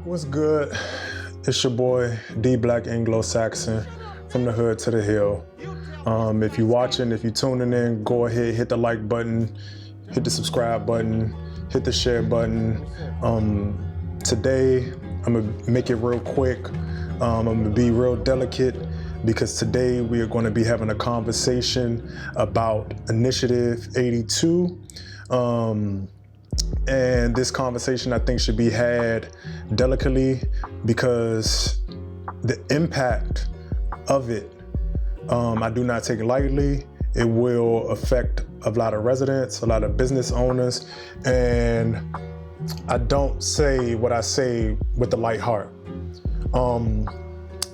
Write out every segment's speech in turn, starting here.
What's good? It's your boy, D Black Anglo-Saxon, from the hood to the hill. If you're watching, if you're tuning in, go ahead, hit the like button, hit the subscribe button, hit the share button. Today, I'm gonna make it real quick. I'm gonna be real delicate because today we are going to be having a conversation about Initiative 82. And this conversation, I think, should be had delicately because the impact of it, I do not take lightly. It will affect a lot of residents, a lot of business owners, and I don't say what I say with a light heart.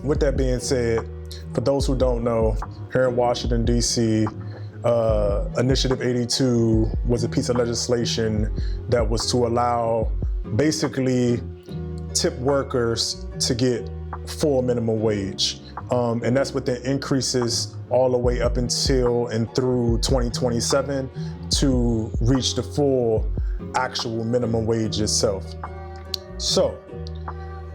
With that being said, for those who don't know, here in Washington, D.C., Initiative 82 was a piece of legislation that was to allow basically tip workers to get full minimum wage. And that's with the increases all the way up until and through 2027 to reach the full actual minimum wage itself. So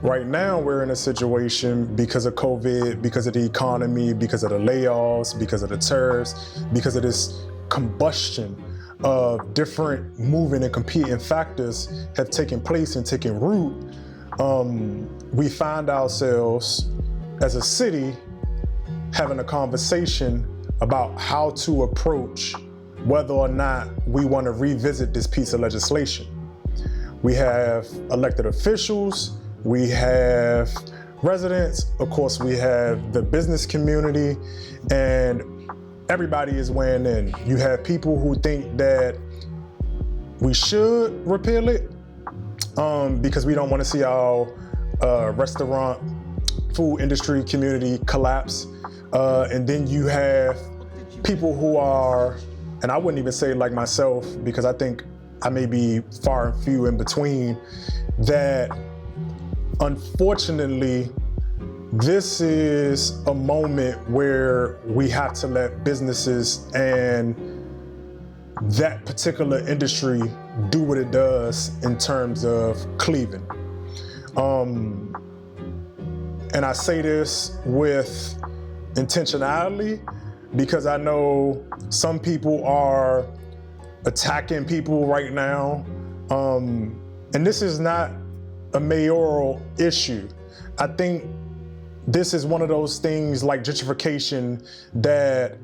right now we're in a situation because of COVID, because of the economy, because of the layoffs, because of the tariffs, because of this combustion of different moving and competing factors have taken place and taken root. We find ourselves as a city having a conversation about how to approach whether or not we want to revisit this piece of legislation. We have elected officials, we have residents, of course we have the business community, and everybody is weighing in. You have people who think that we should repeal it because we don't want to see our restaurant, food industry community collapse. And then you have people who are, and I wouldn't even say like myself, because I think I may be far and few in between, that unfortunately, this is a moment where we have to let businesses and that particular industry do what it does in terms of cleaving. And I say this with intentionality because I know some people are attacking people right now. And this is not a mayoral issue. I think this is one of those things like gentrification that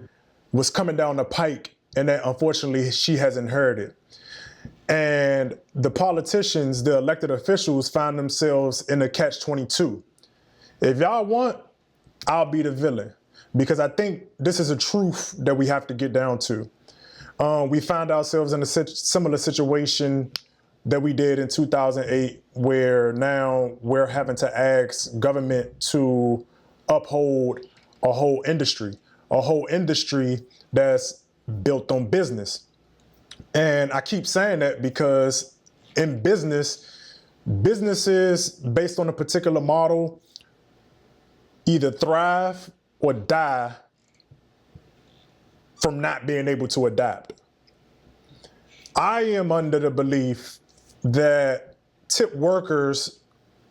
was coming down the pike and that unfortunately she hasn't heard it. And the politicians, the elected officials find themselves in a catch-22. If y'all want, I'll be the villain because I think this is a truth that we have to get down to. We found ourselves in a similar situation that we did in 2008, where now we're having to ask government to uphold a whole industry that's built on business. And I keep saying that because in businesses based on a particular model either thrive or die from not being able to adapt. I am under the belief that tip workers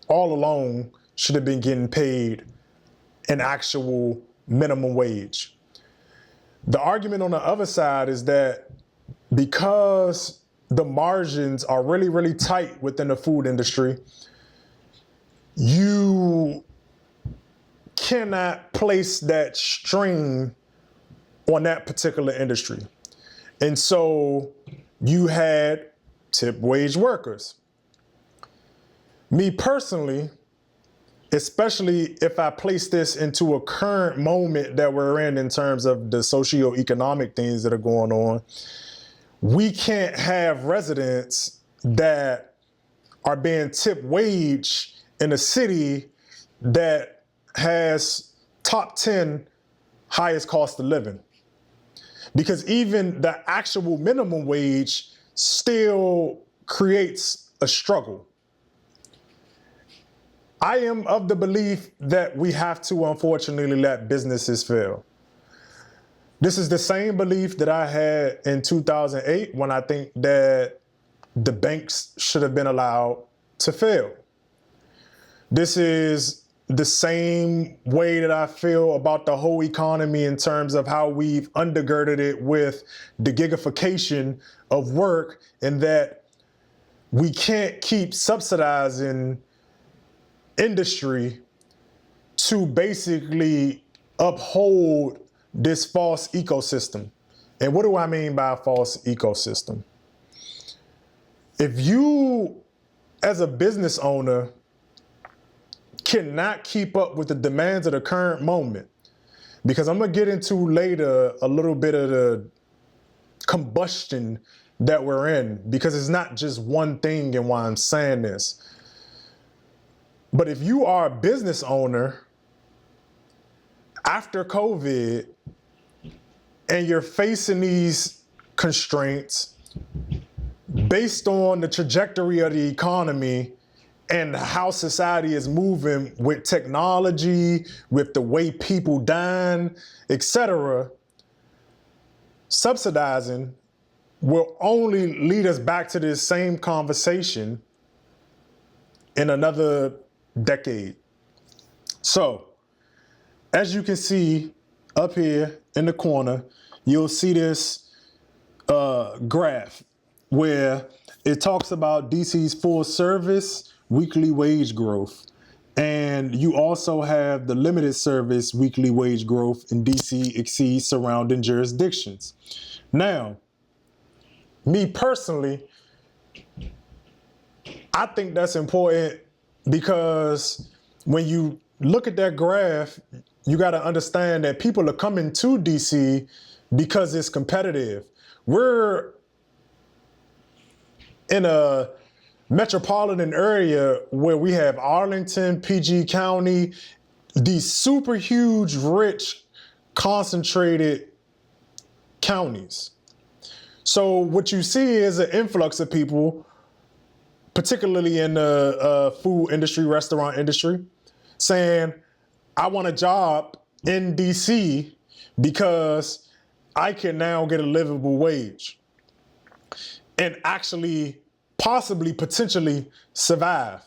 all along should have been getting paid an actual minimum wage. The argument on the other side is that because the margins are really, really tight within the food industry, you cannot place that strain on that particular industry. And so you had tip wage workers. Me personally, especially if I place this into a current moment that we're in terms of the socioeconomic things that are going on, we can't have residents that are being tip wage in a city that has top 10 highest cost of living. Because even the actual minimum wage still creates a struggle. I am of the belief that we have to, unfortunately, let businesses fail. This is the same belief that I had in 2008 when I think that the banks should have been allowed to fail. This is the same way that I feel about the whole economy in terms of how we've undergirded it with the gigification of work, and that we can't keep subsidizing industry to basically uphold this false ecosystem. And what do I mean by a false ecosystem? If you, as a business owner, cannot keep up with the demands of the current moment, because I'm gonna get into later a little bit of the combustion that we're in, because it's not just one thing and why I'm saying this. But if you are a business owner after COVID and you're facing these constraints based on the trajectory of the economy and how society is moving with technology, with the way people dine, etc., subsidizing will only lead us back to this same conversation in another decade. So, as you can see up here in the corner, you'll see this graph where it talks about DC's full service weekly wage growth. And you also have the limited service weekly wage growth in DC exceeds surrounding jurisdictions. Now, me personally, I think that's important because when you look at that graph, you got to understand that people are coming to DC because it's competitive. We're in a metropolitan area where we have Arlington, PG County, these super huge, rich, concentrated counties. So what you see is an influx of people, particularly in the food industry, restaurant industry, saying, I want a job in DC because I can now get a livable wage and actually possibly, potentially survive.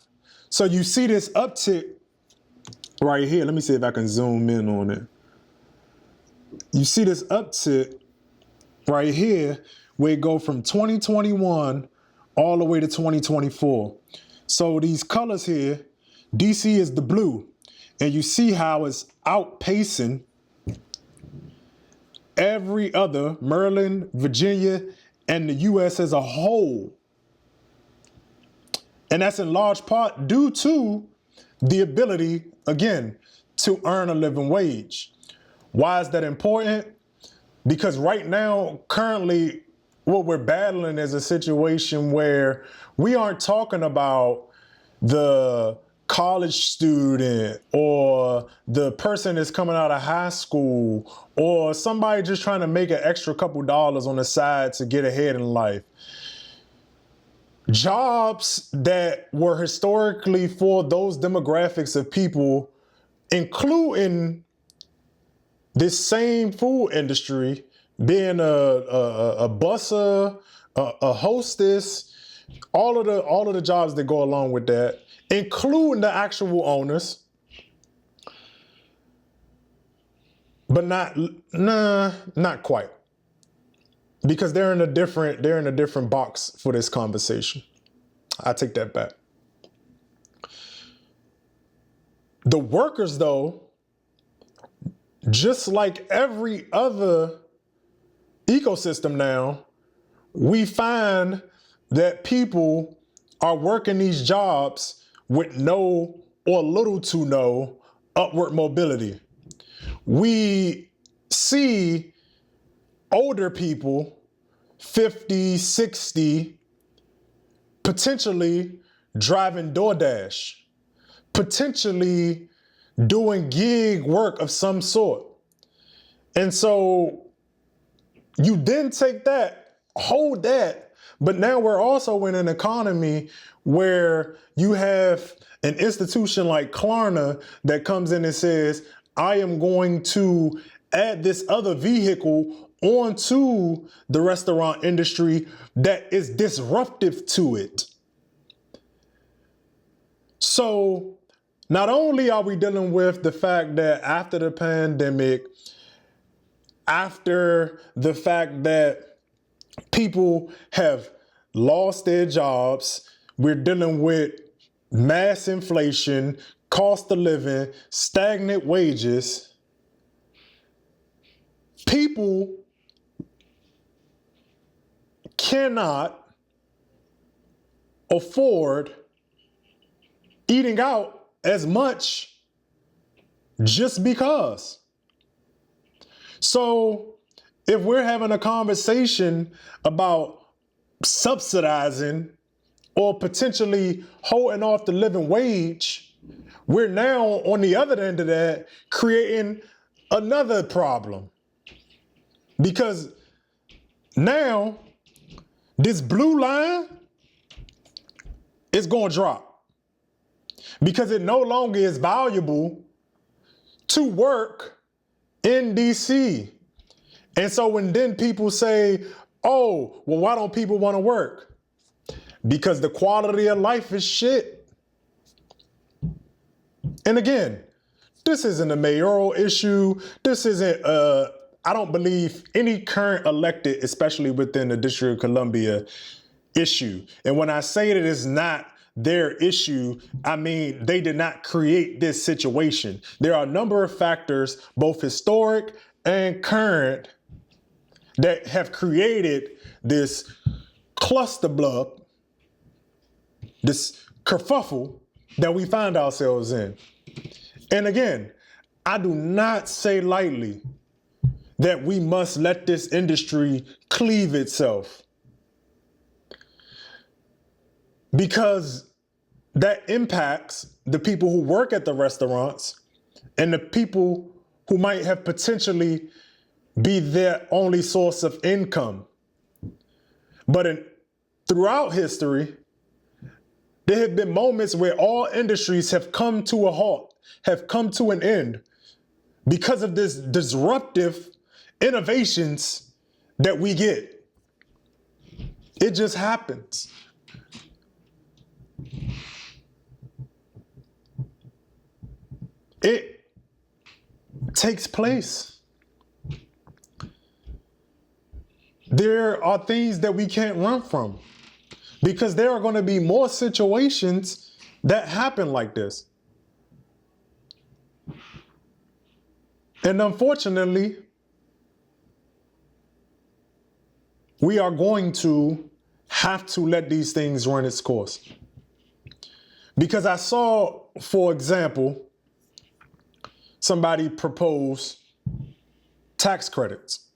So you see this uptick right here. Let me see if I can zoom in on it. You see this uptick right here where it go from 2021 all the way to 2024. So these colors here, DC is the blue, and you see how it's outpacing every other, Maryland, Virginia, and the US as a whole. And that's in large part due to the ability, again, to earn a living wage. Why is that important? Because right now, currently, what we're battling is a situation where we aren't talking about the college student or the person that's coming out of high school or somebody just trying to make an extra couple dollars on the side to get ahead in life. Jobs that were historically for those demographics of people, including this same food industry, being a busser, a hostess, all of the jobs that go along with that, including the actual owners, but not quite. Because they're in a different box for this conversation. I take that back. The workers, though, just like every other ecosystem now, we find that people are working these jobs with no or little to no upward mobility. We see older people, 50, 60, potentially driving DoorDash, potentially doing gig work of some sort. And so you then take that, hold that, but now we're also in an economy where you have an institution like Klarna that comes in and says, I am going to add this other vehicle onto the restaurant industry that is disruptive to it. So Not only are we dealing with the fact that after the pandemic, after the fact that people have lost their jobs, we're dealing with mass inflation, cost of living, stagnant wages. People cannot afford eating out as much just because. So if we're having a conversation about subsidizing or potentially holding off the living wage, we're now on the other end of that creating another problem. Because now this blue line is going to drop because it no longer is valuable to work in DC. And so when then people say, oh, well, why don't people want to work? Because the quality of life is shit. And again, this isn't a mayoral issue. This isn't, I don't believe any current elected, especially within the District of Columbia, issue. And when I say that it's not their issue, I mean, they did not create this situation. There are a number of factors, both historic and current, that have created this clusterblub, this kerfuffle that we find ourselves in. And again, I do not say lightly that we must let this industry cleave itself, because that impacts the people who work at the restaurants and the people who might have potentially be their only source of income. But throughout history, there have been moments where all industries have come to a halt, have come to an end because of this disruptive innovations that we get. It just happens. It takes place. There are things that we can't run from because there are going to be more situations that happen like this. And unfortunately, we are going to have to let these things run its course. Because I saw, for example, somebody propose tax credits.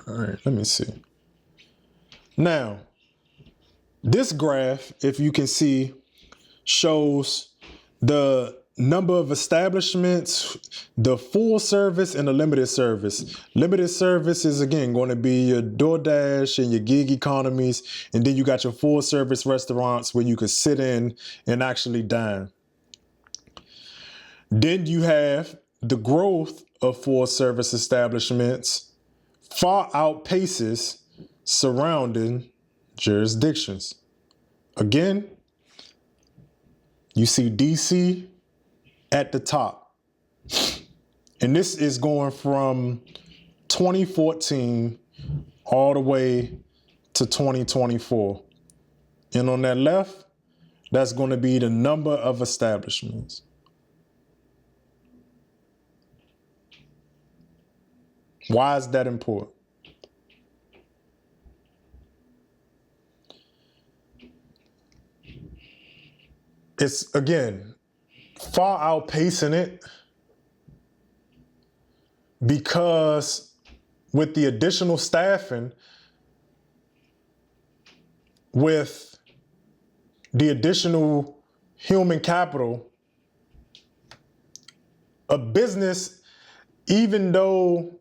All right, let me see. Now, this graph, if you can see, shows the number of establishments, the full service and the limited service. Limited service is, again, going to be your DoorDash and your gig economies. And then you got your full service restaurants where you can sit in and actually dine. Then you have the growth of full service establishments far outpaces surrounding jurisdictions. Again, you see DC at the top. And this is going from 2014 all the way to 2024. And on that left, that's going to be the number of establishments. Why is that important? It's, again, far outpacing it because with the additional staffing, with the additional human capital, a business, even though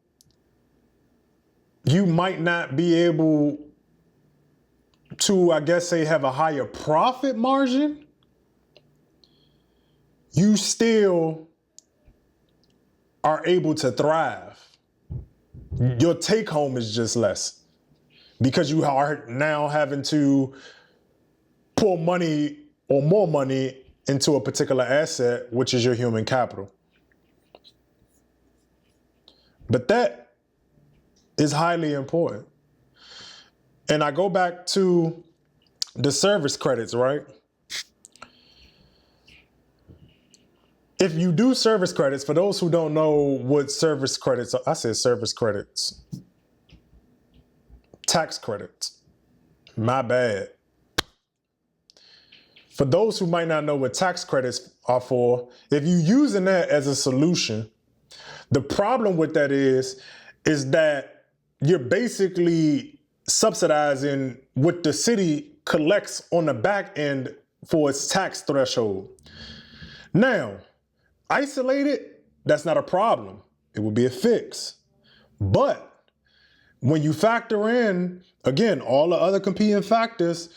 you might not be able to, I guess, say, have a higher profit margin, you still are able to thrive. Your take home is just less because you are now having to pull money or more money into a particular asset, which is your human capital. But that is highly important. And I go back to the service credits, right? If you do service credits, for those who don't know what service credits are, I said service credits. Tax credits. My bad. For those who might not know what tax credits are for, if you're using that as a solution, the problem with that is that you're basically subsidizing what the city collects on the back end for its tax threshold. Now, isolated, that's not a problem. It would be a fix. But when you factor in, again, all the other competing factors,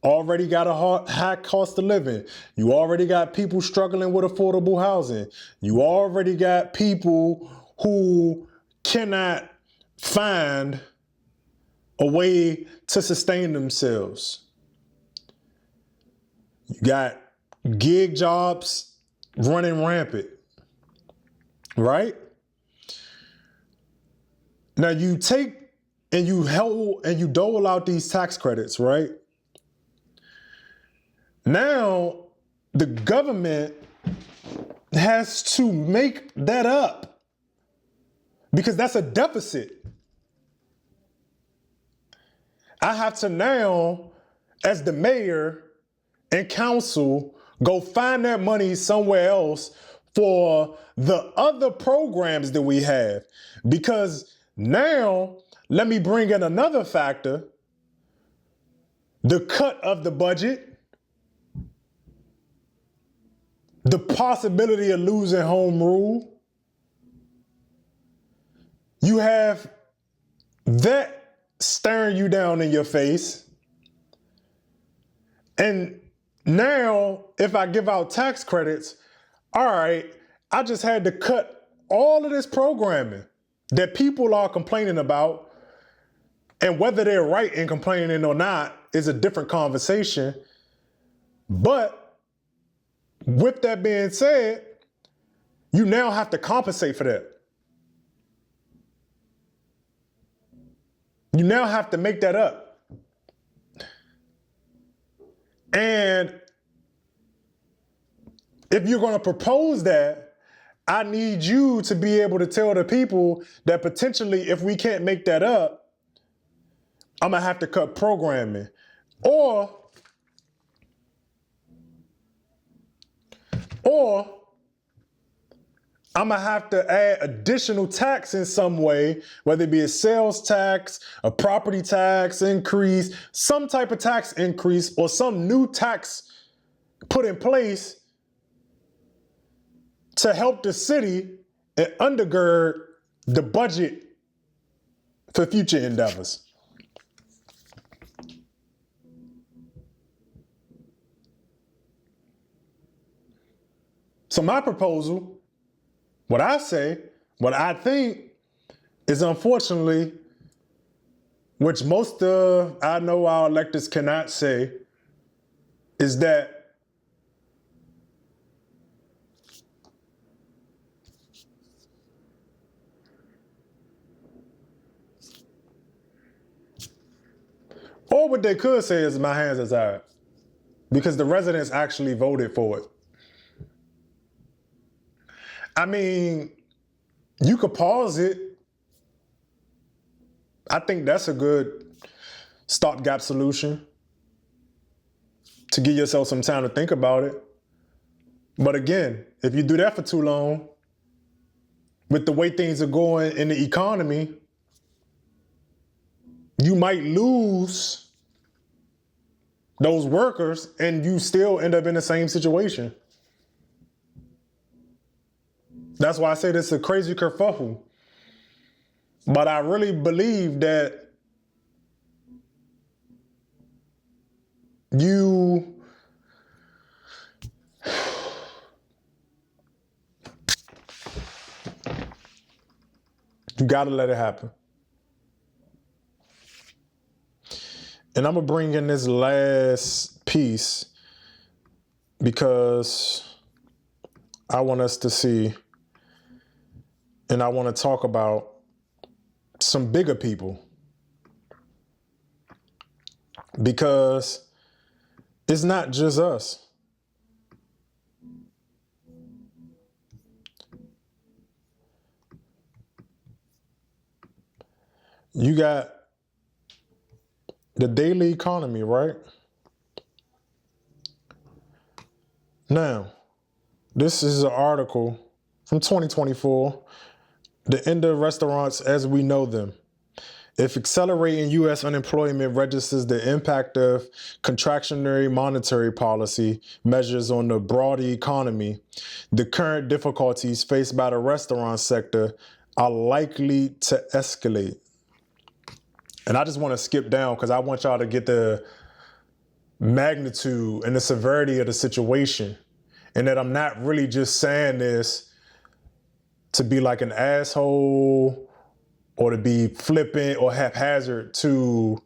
already got a high cost of living. You already got people struggling with affordable housing. You already got people who cannot find a way to sustain themselves. You got gig jobs running rampant, right? Now you take and you dole out these tax credits, right? Now the government has to make that up because that's a deficit. I have to now, as the mayor and council, go find that money somewhere else for the other programs that we have. Because now, let me bring in another factor, the cut of the budget, the possibility of losing home rule. You have that staring you down in your face. And now, if I give out tax credits, all right, I just had to cut all of this programming that people are complaining about. And whether they're right in complaining or not is a different conversation. But with that being said, you now have to compensate for that. You now have to make that up. And if you're going to propose that, I need you to be able to tell the people that potentially, if we can't make that up, I'm going to have to cut programming. Or I'm going to have to add additional tax in some way, whether it be a sales tax, a property tax increase, some type of tax increase, or some new tax put in place to help the city and undergird the budget for future endeavors. So my proposal, what I think is unfortunately, which most of I know our electors cannot say, is that or what they could say is my hands are tied, because the residents actually voted for it. I mean, you could pause it. I think that's a good stopgap solution to give yourself some time to think about it. But again, if you do that for too long, with the way things are going in the economy, you might lose those workers and you still end up in the same situation. That's why I say this is a crazy kerfuffle. But I really believe that you gotta let it happen. And I'm gonna bring in this last piece because I want us to see, and I want to talk about some bigger people, because it's not just us. You got the daily economy, right? Now, this is an article from 2024, The End of Restaurants as We Know Them. If accelerating U.S. unemployment registers the impact of contractionary monetary policy measures on the broader economy, the current difficulties faced by the restaurant sector are likely to escalate. And I just want to skip down because I want y'all to get the magnitude and the severity of the situation, and that I'm not really just saying this to be like an asshole or to be flippant or haphazard to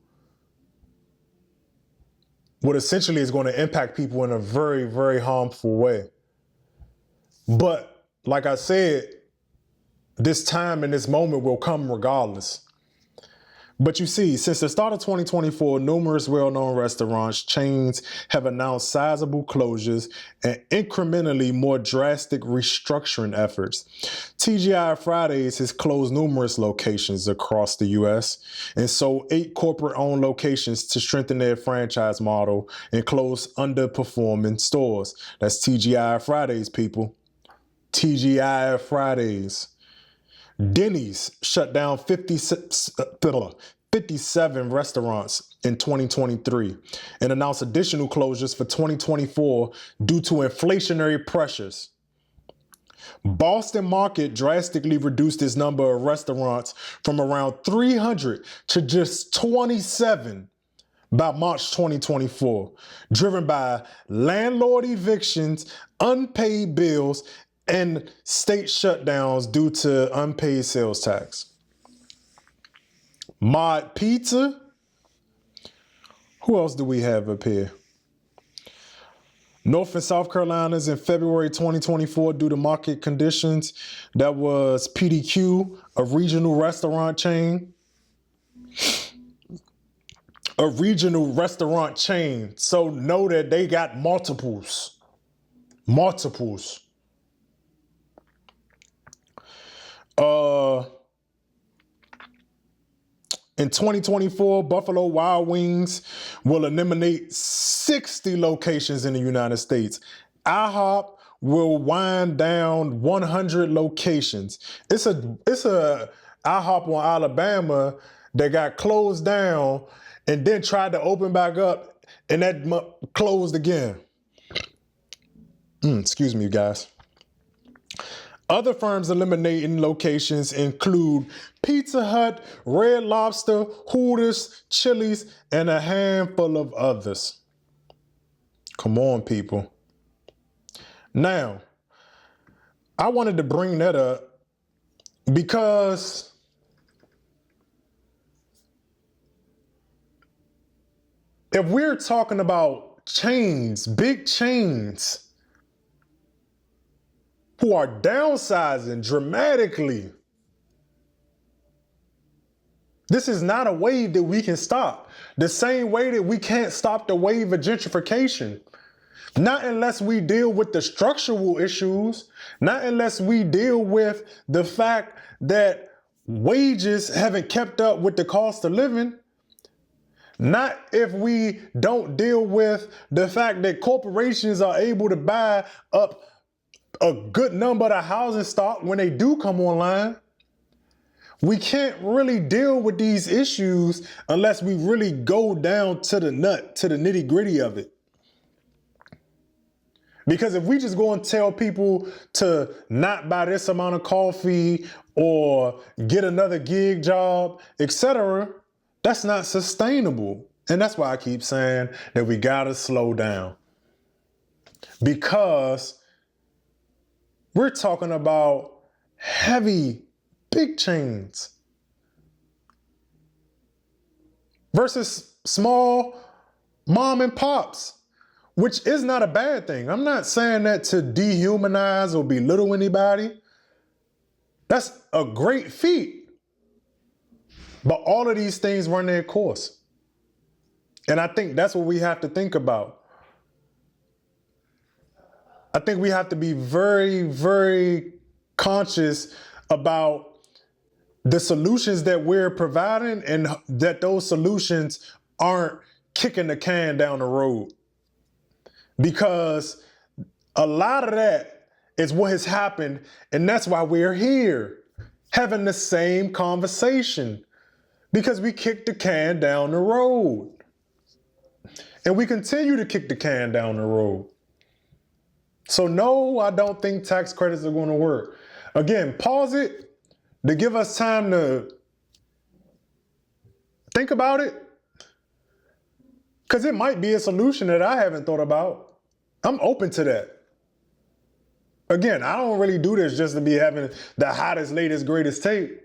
what essentially is going to impact people in a very, very harmful way. But like I said, this time and this moment will come regardless. But you see, since the start of 2024, numerous well-known restaurants chains have announced sizable closures and incrementally more drastic restructuring efforts. TGI Fridays has closed numerous locations across the U.S. and sold 8 corporate-owned locations to strengthen their franchise model and close underperforming stores. That's TGI Fridays, people. TGI Fridays. Denny's shut down 57 restaurants in 2023 and announced additional closures for 2024 due to inflationary pressures. Boston Market drastically reduced its number of restaurants from around 300 to just 27 by March 2024, driven by landlord evictions, unpaid bills, and state shutdowns due to unpaid sales tax. Mod Pizza. Who else do we have up here? North and South Carolinas in February 2024 due to market conditions. That was PDQ, a regional restaurant chain. A regional restaurant chain. So know that they got multiples. Multiples. In 2024, Buffalo Wild Wings will eliminate 60 locations in the United States. IHOP will wind down 100 locations. It's a IHOP on Alabama that got closed down and then tried to open back up, and that closed again. Excuse me, guys. Other firms eliminating locations include Pizza Hut, Red Lobster, Hooters, Chili's, and a handful of others. Come on, people. Now, I wanted to bring that up because if we're talking about chains, big chains, who are downsizing dramatically, this is not a wave that we can stop. The same way that we can't stop the wave of gentrification. Not unless we deal with the structural issues, not unless we deal with the fact that wages haven't kept up with the cost of living. Not if we don't deal with the fact that corporations are able to buy up a good number of the housing stock when they do come online. We can't really deal with these issues unless we really go down to the nitty gritty of it. Because if we just go and tell people to not buy this amount of coffee or get another gig job, etc., that's not sustainable. And that's why I keep saying that we gotta slow down. Because we're talking about heavy, big chains versus small mom and pops which is not a bad thing. I'm not saying that to dehumanize or belittle anybody. That's a great feat. But all of these things run their course. And I think that's what we have to think about. I think we have to be very, very conscious about the solutions that we're providing and that those solutions aren't kicking the can down the road. Because a lot of that is what has happened, and that's why we're here, having the same conversation, because we kicked the can down the road. And we continue to kick the can down the road. So no, I don't think tax credits are going to work. Again, pause it to give us time to think about it, because it might be a solution that I haven't thought about. I'm open to that. Again, I don't really do this just to be having the hottest, latest, greatest tape.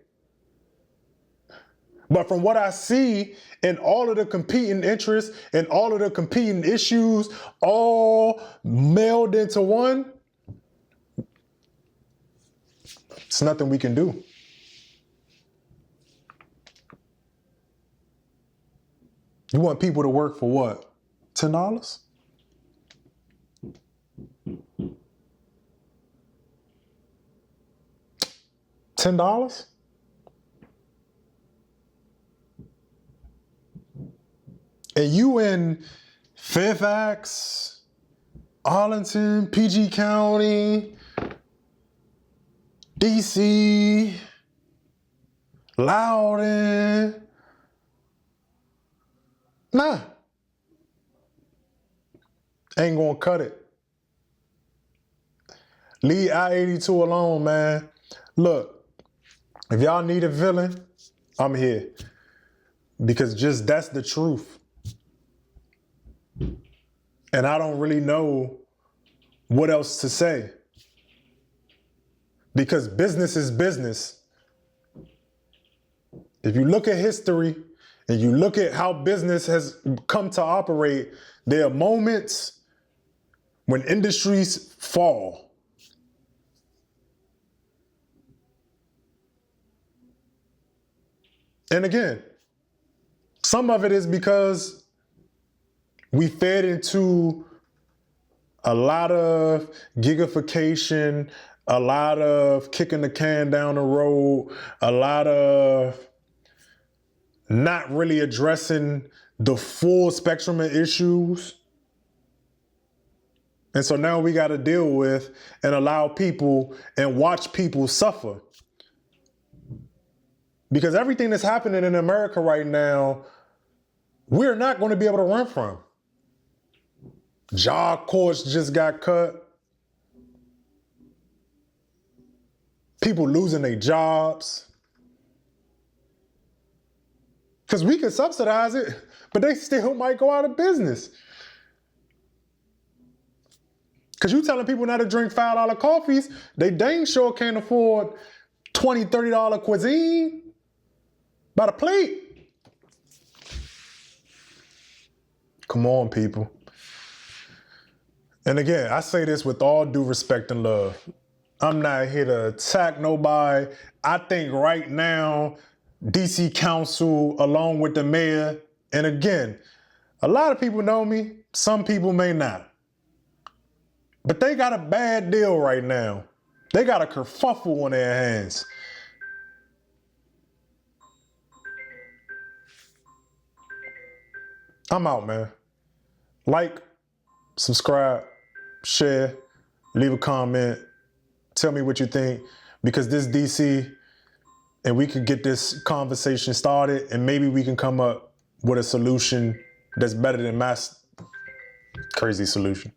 But from what I see in all of the competing interests and all of the competing issues all melded into one, it's nothing we can do. You want people to work for what? $10? $10? And you in Fairfax, Arlington, PG County, DC, Loudoun. Nah. Ain't gonna cut it. Leave I-82 alone, man. Look, if y'all need a villain, I'm here. Because just that's the truth. And I don't really know what else to say. Because business is business. If you look at history and you look at how business has come to operate, there are moments when industries fall. And again, some of it is because we fed into a lot of gigification, a lot of kicking the can down the road, a lot of not really addressing the full spectrum of issues. And so now we got to deal with and allow people and watch people suffer. Because everything that's happening in America right now, we're not going to be able to run from. Job corps just got cut. People losing their jobs. Because we can subsidize it, but they still might go out of business. Because you telling people not to drink $5 coffees, they dang sure can't afford $20, $30 cuisine by the plate. Come on, people. And again, I say this with all due respect and love. I'm not here to attack nobody. I think right now, DC Council, along with the mayor, and again, a lot of people know me, some people may not. But they got a bad deal right now. They got a kerfuffle on their hands. I'm out, man. Like, subscribe, share, leave a comment, tell me what you think, because this DC, and we could get this conversation started, and maybe we can come up with a solution that's better than my crazy solution.